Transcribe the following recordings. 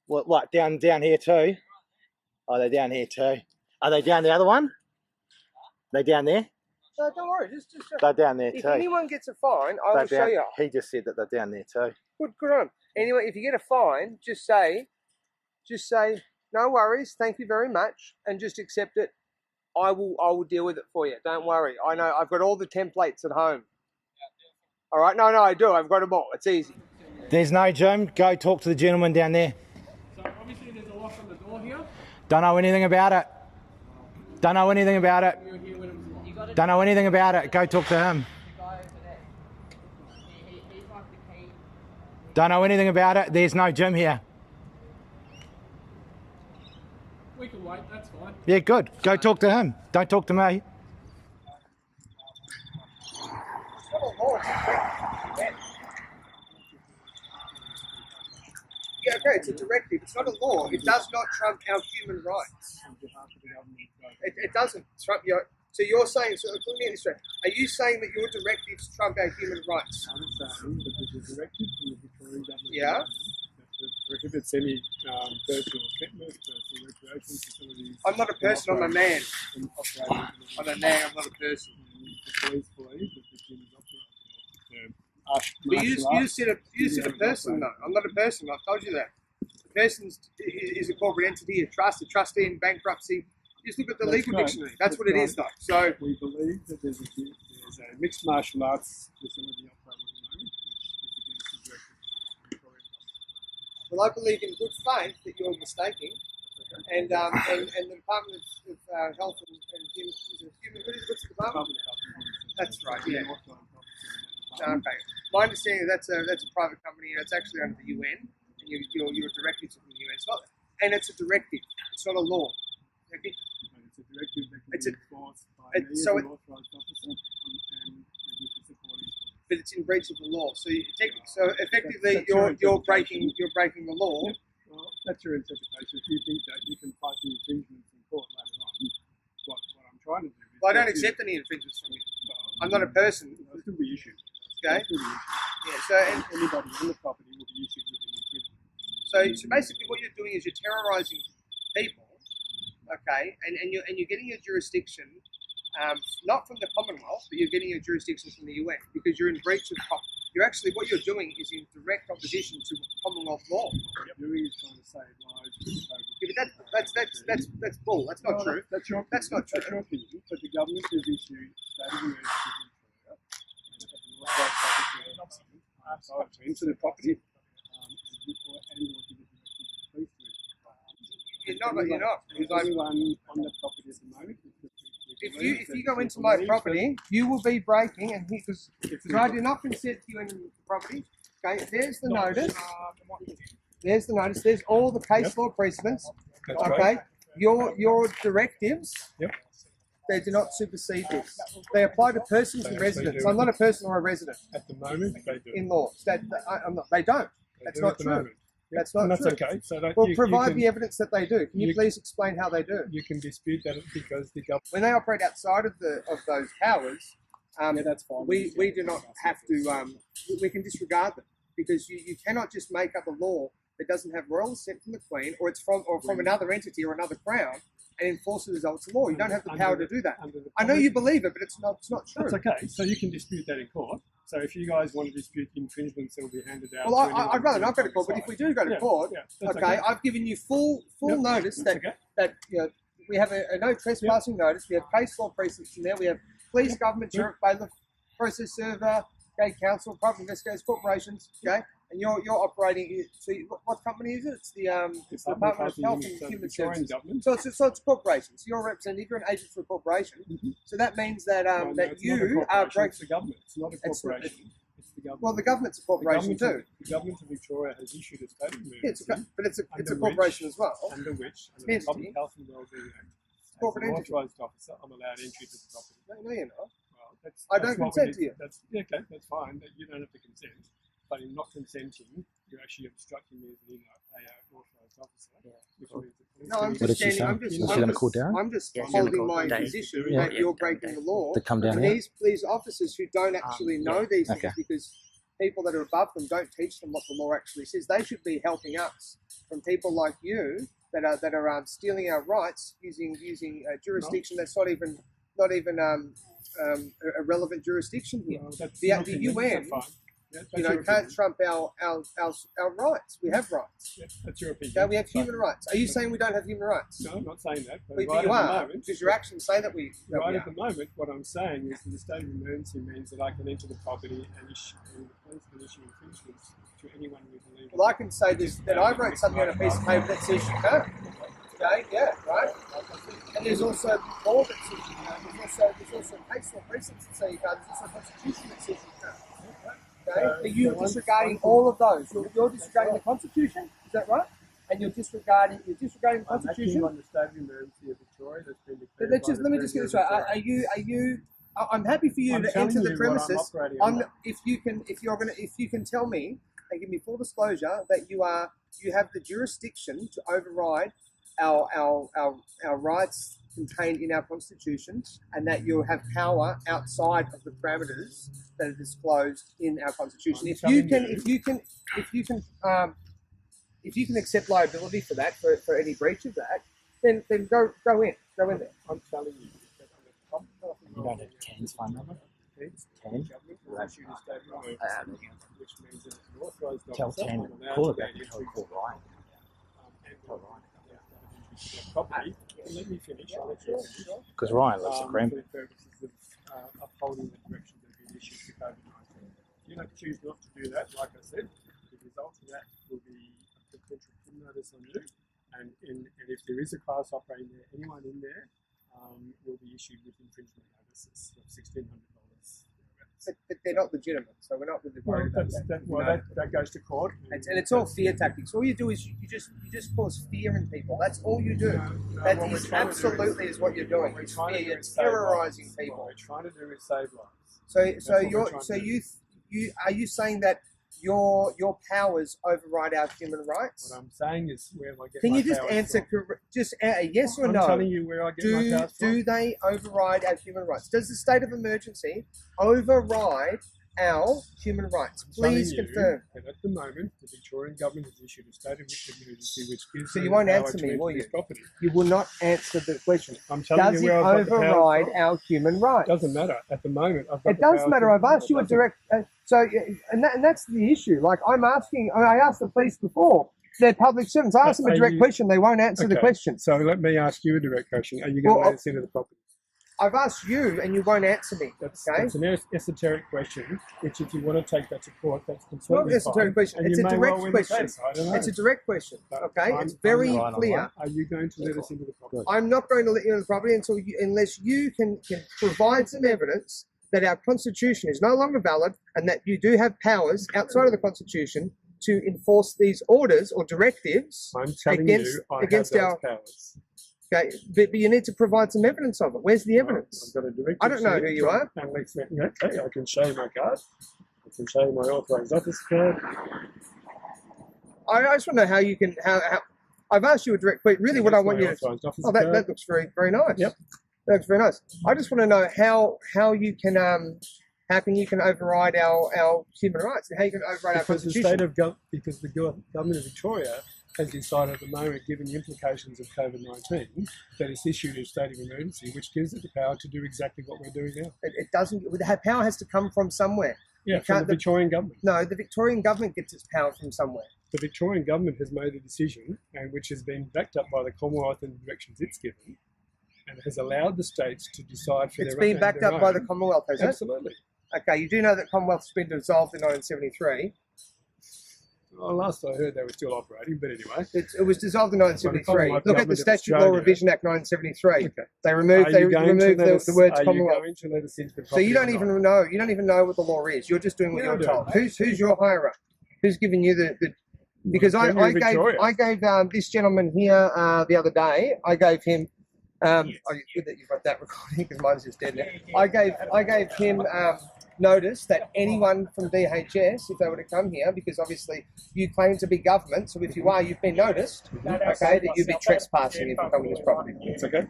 What, down here too? Oh, they're down here too. Are they down the other one? They down there? No, don't worry. Just they're down there if too. anyone gets a fine, I will show you. He just said that they're down there too. Good on. Anyway, if you get a fine, just say, no worries, thank you very much, and just accept it. I will deal with it for you. Don't worry. I know I've got all the templates at home. All right. No, I do. I've got them all. It's easy. There's no gym. Go talk to the gentleman down there. So obviously there's a lock on the door here. Don't know anything about it. Don't know anything about it. Don't know anything about it. Go talk to him. Don't know anything about it. There's no gym here. We can wait, that's fine. Yeah, good. Go talk to him. Don't talk to me. Yeah, okay, it's a directive. It's not a law. It does not trump our human rights. It doesn't trump your... So you're saying, so let me get this straight. Are you saying that your directives trump our human rights? I'm saying that there's a directive from the Victorian government. Yeah. That prohibits any personal fitness, personal recreation facilities. I'm not a person, I'm a man. I'm a man, I'm not a person. The police believe that the gym is operating. But you said a person though. I'm not a person, I've told you that. A person is a corporate entity, a trust, a trustee in bankruptcy. Just look at the legal dictionary. That's what it is though. So we believe that there's a mixed martial arts facility operating at the moment, which is against the directive of the Victorian government. well, I believe in good faith that you're mistaking. And the Department of Health and Human, what's the department? That's right, yeah. Okay. My understanding is that's a private company and it's actually under the UN and your directives from the UN. It's a directive. It's not a law. Okay? It's a directive that can be enforced by an authorised officer and with the supporting police. But it's in breach of the law. So effectively you're breaking the law. Yep. Well, that's your interpretation. If you think that you can fight the infringements in court later on, what I'm trying to do is... Well, I don't accept any infringements from you. I'm not a person. It'll still be issued. Okay? Yeah, so anybody on the property will be issued with an infringement. So basically what you're doing is you're terrorising people, okay, and you're getting your jurisdiction not from the Commonwealth, but you're getting your jurisdiction from the UN because you're in breach of... what you're doing is in direct opposition to Commonwealth law. What you're doing is trying to save lives. Yeah, but that's bull. That's not true. That's not true. That's your opinion. But the government has issued state of emergency into the property You're not. There's anyone on the property at the moment. If you go into my property, you will be breaking, and because I do not consent to you entering the property. Okay, there's the notice. There's the notice. There's all the case law precedents. Okay, your directives. Yep. They do not supersede this. They apply to persons and residents. I'm not a person or a resident. At the moment, they do. In law, I'm not. They don't. That's not true. That's not true. That's okay. So well, provide the evidence that they do. Can you please explain how they do? You can dispute that because the government... When they operate outside of those powers, that's fine. We do not have to... we can disregard them because you cannot just make up a law that doesn't have royal assent from the Queen or from another entity or another crown and enforce it as though it's a law. You don't have the power to do that. I know you believe it, but it's not true. That's okay. So you can dispute that in court. So if you guys want to dispute infringements, it will be handed out. Well, I'd rather not go to court, but if we do go to court, okay, I've given you full notice that we have a no trespassing notice. We have case law precedents in there. We have police, government, sheriff, bailiff, process server, okay, council, private investigators, corporations, okay. And you're operating. So what company is it? It's the Department of Health and Human Services. So it's corporations. So you're a representative. You're an agent for a corporation. So that means that you are breaking the government. It's not a corporation. It's the government. Well, the government's a corporation too. The government of Victoria has issued a state of emergency. But it's a corporation as well. Under the Public Health and Wellbeing Act, as an authorised officer, I'm allowed entry to the property. No, you're not. Well, I don't consent to you. Okay, that's fine. You don't have to consent. But in not consenting, you're actually obstructing me as an authorised officer. No, I'm just standing. I'm just holding my position that you're breaking the law. To come down here. These officers who don't actually know these things because people that are above them don't teach them what the law actually says. They should be helping us from people like you that are stealing our rights using a jurisdiction that's not even a relevant jurisdiction here. Well, that's The nothing, UN, that's fine. Yeah, that's you know, your can't opinion. trump our rights. We have rights. Yeah, that's your opinion. Okay, we have That's fine. human rights. Are you saying we don't have human rights? No, I'm not saying that. But But right you at the are, moment, because your actions say that we. right at the moment, what I'm saying is that the state of emergency means that I can enter the property and the police can issue infringements to anyone we believe. Well, I can say this, that I wrote something on a piece of paper that says you can't. Okay, yeah, right. And there's also law that says you can't. There's also case law precedents that say you can't. There's also a constitution that says you can't. Okay, are you disregarding all of those? You're disregarding the Constitution, is that right? And you're disregarding the I'm acting Constitution. on the state of emergency of Victoria that's been But declared. let me just get this right. Are you? I'm happy for you I'm to telling enter you the what I'm premises. operating I'm, under. if you can tell me and give me full disclosure that you have the jurisdiction to override our rights contained in our Constitution, and that you have power outside of the parameters that are disclosed in our Constitution. If you can accept liability for that, for any breach of that, then go in there. I'm telling you that on the top You don't have Ken's phone number? Ken? which means that an authorised Tell officer Ken, will allow call to about gain the entry call Ryan. property. Let me finish. I'll let you finish. Because Ryan lives at For Cranbourne. the purposes of upholding the directions that have been issued for COVID-19. If you choose not to do that, like I said, the result of that will be a potential PIN notice on you, and if there is a class operating there, anyone in there will be issued with infringement notices of $1,600. But they're not legitimate, so we're not really worried about that. That goes to court. And it's all fear tactics. All you do is you just cause fear in people. That's all you do. That what we're is trying to do absolutely is what you're doing. We're It's trying fear. to do You're is save terrorizing lives. people. What we're trying to do is save lives. So what we're trying to do. you are you saying that your powers override our human rights? What I'm saying is where I get Can my you just powers answer from. just a yes or I'm no? telling you where I get my powers from. Do they override our human rights? Does the state of emergency override our human rights? Please confirm. And at the moment, the Victorian government has issued a state of emergency which gives So you them won't the power answer to me, enter will this you? property. You will not answer the question. I'm telling Does you it where I've got the powers override from. our human rights? Doesn't matter. At the moment, I've got It the does powers matter. to- I've asked you a Doesn't. direct. And that's the issue. Like I'm asking. I asked the police before. They're public servants. I asked them a Are direct you- question. They won't answer the Okay. question. So let me ask you a direct question. Are you going Well, to let us into the property? I've asked you, and you won't answer me. That's Okay. an esoteric question, which if you want to take that to court, that's It's not completely an esoteric fine. question. And It's you a may direct well win the question. case. I don't know. It's a direct question. But Okay. I'm- It's very I'm right on clear. that. Are you going to let us into the property? I'm not going to let you into the property unless you can provide some evidence that our Constitution is no longer valid and that you do have powers outside of the Constitution to enforce these orders or directives I'm telling against you, I against have our. those powers. Okay, but you need to provide some evidence of it. Where's the evidence? I've got a direct I don't know who you are. And okay, I can show you my card. I can show you my authorised office card. I just want to know how you can. How I've asked you a direct question. Really, what I want you to. Authorised office Oh, card. that looks very nice. Yep. That looks very nice. I just want to know how you can override our human rights and how you can override our Because Constitution. because the government of Victoria has decided at the moment, given the implications of COVID-19, that it's issued a state of emergency, which gives it the power to do exactly what we're doing now. It doesn't. Power has to come from somewhere. Yeah, You from can't- the Victorian government. No, the Victorian government gets its power from somewhere. The Victorian government has made a decision, and which has been backed up by the Commonwealth and the directions it's given, and has allowed the states to decide for It's their been own. backed up by the Commonwealth, has it? Absolutely. Okay, you do know that Commonwealth's been dissolved in 1973. Well, last I heard, they were still operating, but anyway. It was dissolved in 1973. Commonwealth Look at the Government of Statute Law Australia. Revision Act 1973. Okay. They removed Are you going to let the us- words Are you Commonwealth. going to let us into the So property you don't or even not? know. You don't even know what the law is. You're just doing what Yeah, I you're do. told. Who's your higher up? Who's giving you the because Premier I of Victoria. gave this gentleman here the other day. I gave him Oh, good that you've got that recording because mine's just dead now. I gave him notice that anyone from DHS, if they were to come here, because obviously you claim to be government, so if you are, you've been noticed, okay, that you'd be trespassing if you come to this property. It's okay.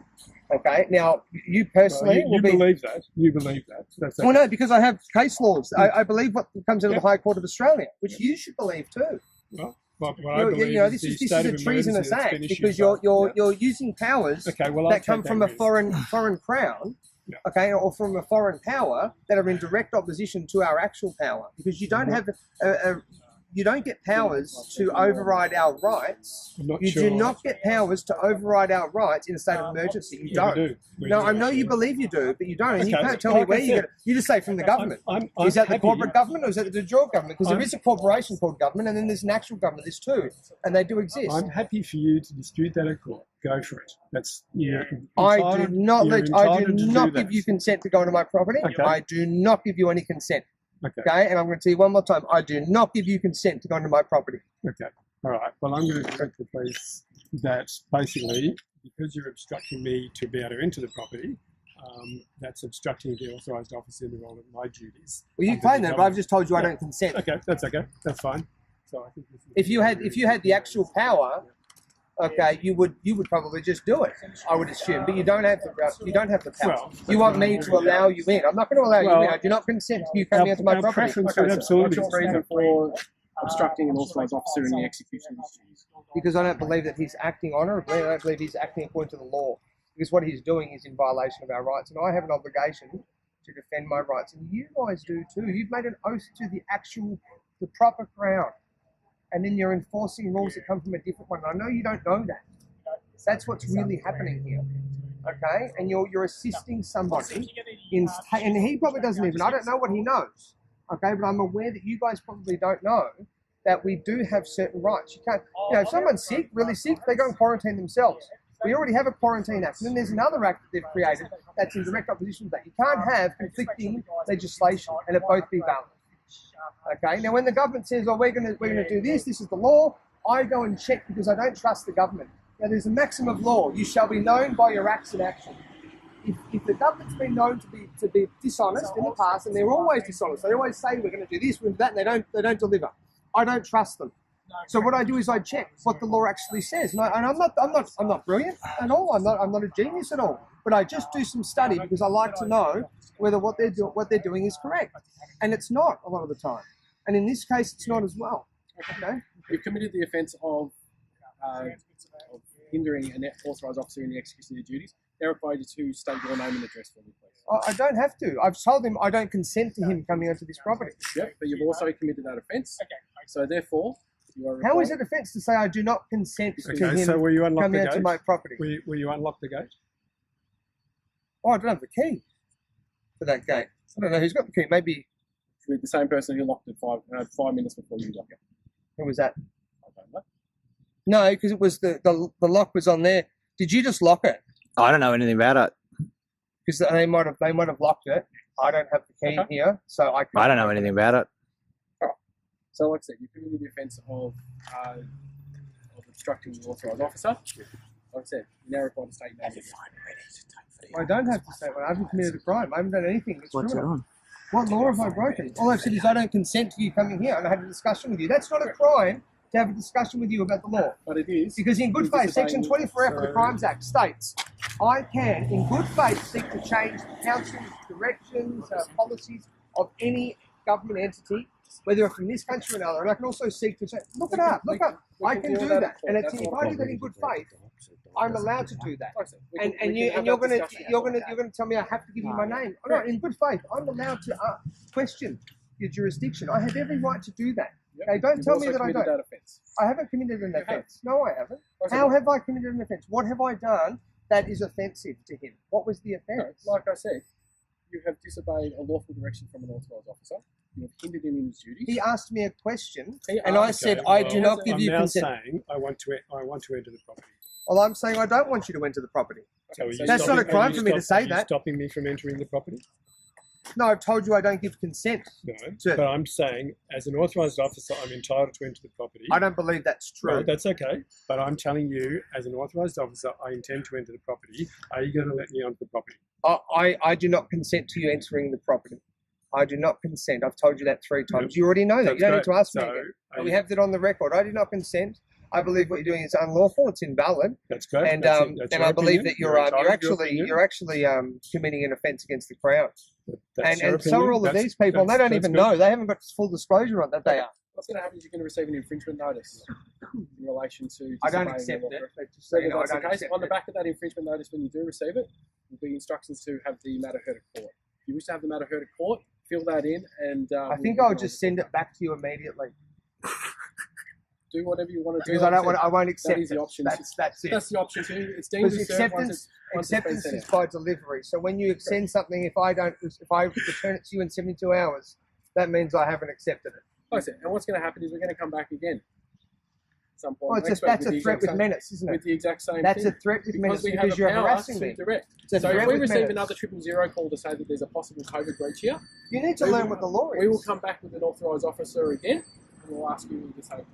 Okay, now you personally you believe that. You believe that. That's okay. Well, no, because I have case laws. I believe what comes out of the High Court of Australia, which you should believe too. Well, what I believe this is a treasonous act because you're using powers that come from a foreign crown, okay, or from a foreign power that are in direct opposition to our actual power. Because you don't have you don't get powers to override our rights. You do not get powers to override our rights in a state of emergency. You don't. No, I know you believe you do, but you don't. And you can't tell me where you get it. You just say from the government. Is that the corporate government or is that the de jure government? Because there is a corporation called government and then there's an actual government. There's two. And they do exist. I'm happy for you to dispute that at court. Go for it. That's I do not give you consent to go into my property. Okay. I do not give you any consent. Okay, and I'm going to tell you one more time, I do not give you consent to go into my property. Okay, all right. Well, I'm going to direct the police that basically, because you're obstructing me to be able to enter the property, that's obstructing the authorised officer in the role of my duties. Well, you claim that, but I've just told you I don't consent. Okay, that's okay. That's fine. So I think if you had the actual power, okay, you would probably just do it, I would assume, but you don't have the power. Well, you want me to allow you in. I'm not going to allow you in. I do not consent to you coming into my property. Absolutely. What's your reason for obstructing an authorised officer in the execution of his duties? Because I don't believe that he's acting honourably. I don't believe he's acting according to the law. Because what he's doing is in violation of our rights, and I have an obligation to defend my rights, and you guys do too. You've made an oath to the proper crown. And then you're enforcing rules that come from a different one. I know you don't know that. That's what's really happening here, okay? And you're assisting somebody and he probably doesn't even. I don't know what he knows, okay? But I'm aware that you guys probably don't know that we do have certain rights. You can't, if someone's sick, really sick, they go and quarantine themselves. We already have a quarantine act, and then there's another act that they've created that's in direct opposition to that. You can't have conflicting legislation and it both be valid. Okay. Now, when the government says, "Oh, we're going to do this. This is the law," I go and check because I don't trust the government. Now, there's a maxim of law: you shall be known by your acts and action. If the government's been known to be dishonest in the past, and they're always dishonest, they always say we're going to do this, we're going to do that, and they don't deliver. I don't trust them. So what I do is I check what the law actually says, and I'm not brilliant at all. I'm not a genius at all. But I just do some study because I like to know whether what they're doing is correct, and it's not a lot of the time. And in this case, it's not as well. Okay. You've committed the offence of hindering an authorised officer in the execution of their duties. Verify you to state your name and address for me, please. I don't have to. I've told him I don't consent to him coming onto this property. Yep, but you've also committed that offence. So therefore, you are How is it offence to say I do not consent to him so will you unlock coming the onto gate? my property? Will you unlock the gate? Oh, I don't have the key for that gate. I don't know who's got the key. Maybe with the same person who locked it 5 minutes before you locked it. who was that? I don't know. No, because it was the lock was on there. Did you just lock it? I don't know anything about it. Because they might have locked it. I don't have the key here, so I don't know anything about it. So, like I said, you committed the offence of obstructing the authorised officer. Like I said, you now require to state your name. I don't have to say one. I haven't committed a crime. I haven't done anything. What's it on? What law have I broken? All I've said is I don't consent to you coming here, and I had a discussion with you. That's not a crime to have a discussion with you about the law. But it is. Because in good faith, Section 24F of the Crimes Act states, I can, in good faith, seek to change the council's directions, policies of any government entity, whether from this country or another. And I can also seek to change. Look it up. I can do that. And if I do that in good faith, I'm allowed to do that. And you're going to tell me I have to give you my name. No, in good faith, I'm allowed to question your jurisdiction. I have every right to do that. Okay, don't tell me that I don't. I haven't committed an offence. No, I haven't. How have I committed an offence? What have I done that is offensive to him? What was the offence? Like I said, you have disobeyed a lawful direction from an authorised officer. You have hindered him in his duties. He asked me a question, and I said, I do not give you consent. I'm now saying I want to enter the property. Well, I'm saying I don't want you to enter the property. So That's not a crime for me to say that. Stopping me from entering the property? No, I've told you I don't give consent. No, to- but I'm saying, as an authorised officer, I'm entitled to enter the property. I don't believe that's true. No, that's okay. But I'm telling you, as an authorised officer, I intend to enter the property. Are you going to let me onto the property? I do not consent to you entering the property. I do not consent. I've told you that 3 times. Yep. You already know that. That's You don't great. need to ask me So, again. are We you- have that on the record. I do not consent. I believe what you're doing is unlawful. It's invalid. That's great. And That's and your I believe opinion. that you're entitled to your actually opinion. committing an offence against the Crown. That's your And so are opinion. all of That's- these people. And they don't that's even good. know. They haven't got full disclosure on that. They are. What's going to happen is you're going to receive an infringement notice in relation to. I don't disobeying accept the law. it. Just So so you know, I that's the don't case. accept On the it. back of that infringement notice, when you do receive it, will be instructions to have the matter heard at court. If you wish to have the matter heard at court, fill that in, and I think I'll just send it back to you immediately do whatever you want to do. because I don't want. I won't accept That is the it. option. That's it. That's the option too. It's deemed Because as served once it's been acceptance sent is out. by delivery. So when you send something, if I return it to you in 72 hours, that means I haven't accepted it. Like I said, and what's going to happen is we're going to come back again. At some point. Well, next that's week a the threat exact with same- menace, isn't With it? the exact same That's thing. a threat with menace Because we have because the you're power harassing to me. direct. It's a So threat if we with receive menace. another 000 call to say that there's a possible COVID breach here, You need to we learn will- what the law is. we will come back with an authorised officer again, and we'll ask you to take.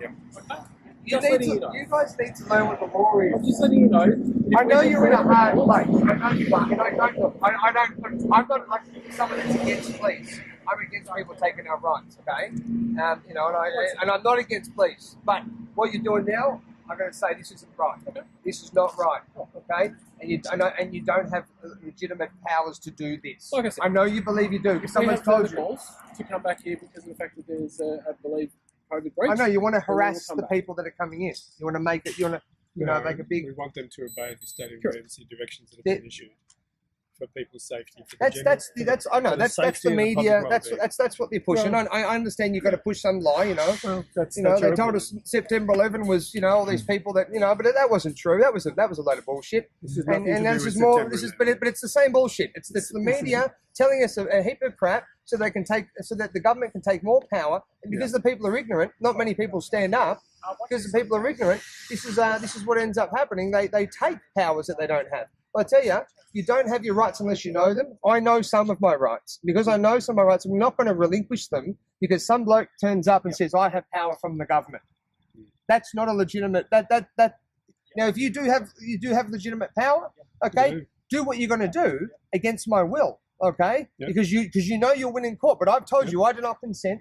Yep. Okay. You, Just need letting to, you know. you guys need to learn what the law I'm is. just letting you know. I know you're in a hard place. I know you are. And I'm not like someone that's against police. I'm against people taking our rights, okay? You know, and I'm not against police. But what you're doing now, I'm going to say this isn't right. Okay. This is not right, okay? And you don't have legitimate powers to do this. Like I said, I know you believe you do because If we someone's have told further you. calls to come back here because of the fact that there's I believe COVID breach. I know you want to then we will harass come the back. people that are coming in. You want to make it. You want to, make a big. We want them to obey the state of Sure. emergency directions that have That- been issued for people's safety. For the That's general- that's I know for the that's the safety and the media. public That's well-being. that's what they're pushing. Well- I understand you've got to push some lie. You know, Well, that's, you know that's they your told opinion. us September 11 was all these people that but that wasn't true. That was a load of bullshit. This has And nothing to this do is with more. September This is 11. but it's the same bullshit. It's the media telling us a heap of crap so that the government can take more power. And because the people are ignorant, not many people stand up. Because the people are ignorant, this is what ends up happening. They take powers that they don't have. I tell you, you don't have your rights unless you know them. I know some of my rights. Because I know some of my rights, I'm not going to relinquish them because some bloke turns up and says, I have power from the government. That's not a legitimate now if you do have legitimate power, okay, Yeah. do what you're going to do against my will, okay? Yeah. Because you know you'll win in court. But I've told you I do not consent.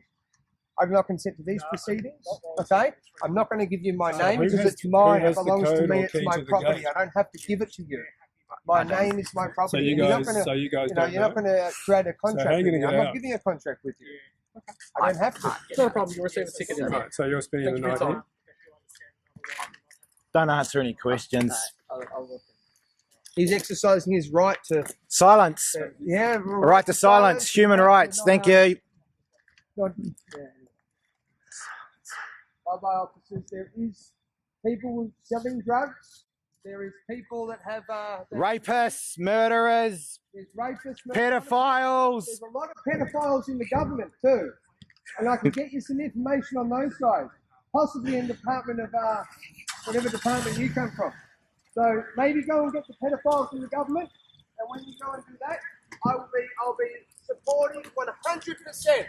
I do not consent to these proceedings. Okay, I'm not going to give you my So name who because has- it's mine. who It has the belongs to code me. or It's key my to the property. gate? I don't have to give it to you. My name is my property. So you and you're not guys, gonna, so you guys you know, don't you're know. not going to create a contract how are you with gonna me. get I'm not out? giving you a contract with you. I don't have to. It's not a problem. You'll receive a ticket in. Right, so you're spending Thank the you for night your here. time. Don't answer any questions. He's exercising his right to. Silence. Yeah. Right to silence. Human rights. Thank you. Bye-bye, officers. There is people selling drugs. There is people that have. Rapists, murderers, There's rapists. pedophiles. There's a lot of pedophiles in the government too, and I can get you some information on those guys, possibly in Department of whatever department you come from. So maybe go and get the pedophiles in the government, and when you go and do that, I'll be supporting 100%